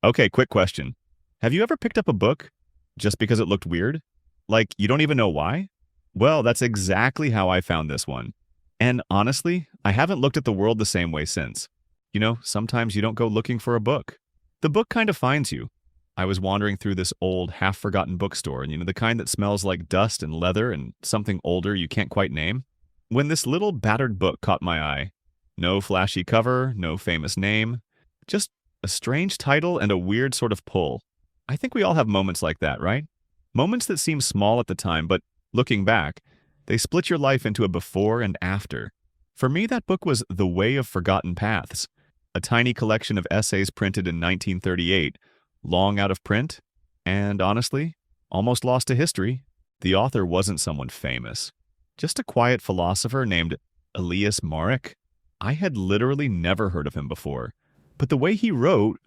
Okay, quick question. Have you ever picked up a book just because it looked weird? Like, you don't even know why? Well, that's exactly how I found this one. And honestly, I haven't looked at the world the same way since. Sometimes you don't go looking for a book. The book kind of finds you. I was wandering through this old, half-forgotten bookstore, and the kind that smells like dust and leather and something older you can't quite name. When this little battered book caught my eye, no flashy cover, no famous name, just a strange title and a weird sort of pull. I think we all have moments like that, right? Moments that seem small at the time, but looking back, they split your life into a before and after. For me, that book was The Way of Forgotten Paths, a tiny collection of essays printed in 1938, long out of print, and honestly, almost lost to history. The author wasn't someone famous, just a quiet philosopher named Elias Marek. I had literally never heard of him before, but the way he wrote,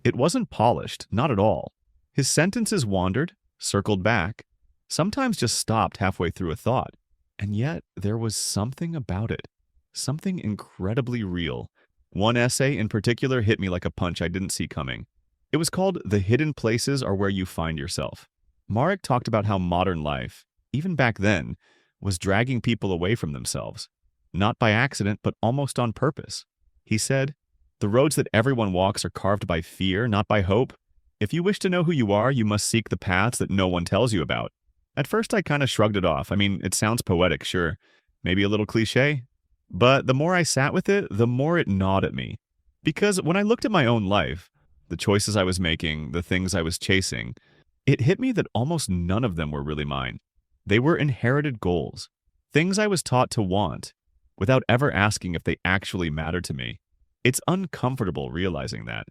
it wasn't polished, not at all. His sentences wandered, circled back, sometimes just stopped halfway through a thought, and yet there was something about it, something incredibly real. One essay in particular hit me like a punch I didn't see coming. It was called The Hidden Places Are Where You Find Yourself. Marek talked about how modern life, even back then, was dragging people away from themselves. Not by accident, but almost on purpose. He said, "The roads that everyone walks are carved by fear, not by hope. If you wish to know who you are, you must seek the paths that no one tells you about." At first, I kind of shrugged it off. I mean, it sounds poetic, sure. Maybe a little cliche. But the more I sat with it, the more it gnawed at me. Because when I looked at my own life, the choices I was making, the things I was chasing, it hit me that almost none of them were really mine. They were inherited goals, things I was taught to want, without ever asking if they actually mattered to me. It's uncomfortable realizing that.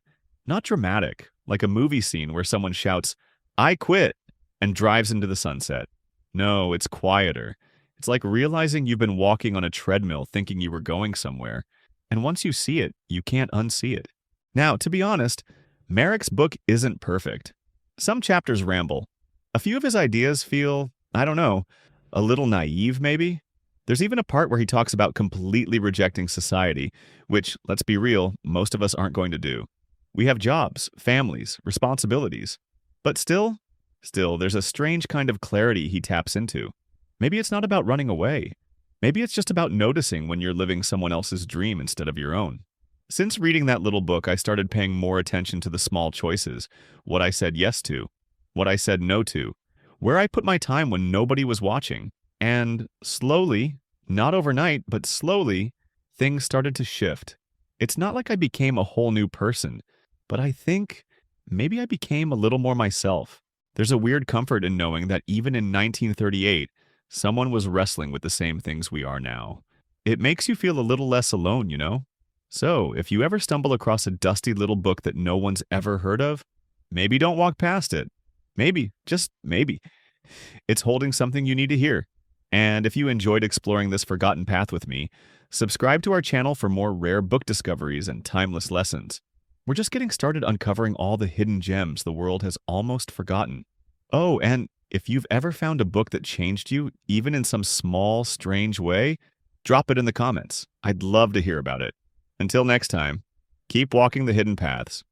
Not dramatic, like a movie scene where someone shouts, "I quit," and drives into the sunset. No, it's quieter. It's like realizing you've been walking on a treadmill thinking you were going somewhere, and once you see it, you can't unsee it. Now, to be honest, Marek's book isn't perfect. Some chapters ramble. A few of his ideas feel, I don't know, a little naive maybe? There's even a part where he talks about completely rejecting society, which, let's be real, most of us aren't going to do. We have jobs, families, responsibilities. But still, there's a strange kind of clarity he taps into. Maybe it's not about running away. Maybe it's just about noticing when you're living someone else's dream instead of your own. Since reading that little book, I started paying more attention to the small choices, what I said yes to, what I said no to, where I put my time when nobody was watching. And slowly, not overnight, but slowly, things started to shift. It's not like I became a whole new person, but I think maybe I became a little more myself. There's a weird comfort in knowing that even in 1938, someone was wrestling with the same things we are now. It makes you feel a little less alone, you know? So, if you ever stumble across a dusty little book that no one's ever heard of, maybe don't walk past it. Maybe, just maybe, it's holding something you need to hear. And if you enjoyed exploring this forgotten path with me, subscribe to our channel for more rare book discoveries and timeless lessons. We're just getting started uncovering all the hidden gems the world has almost forgotten. Oh, and if you've ever found a book that changed you, even in some small, strange way, drop it in the comments. I'd love to hear about it. Until next time, keep walking the hidden paths.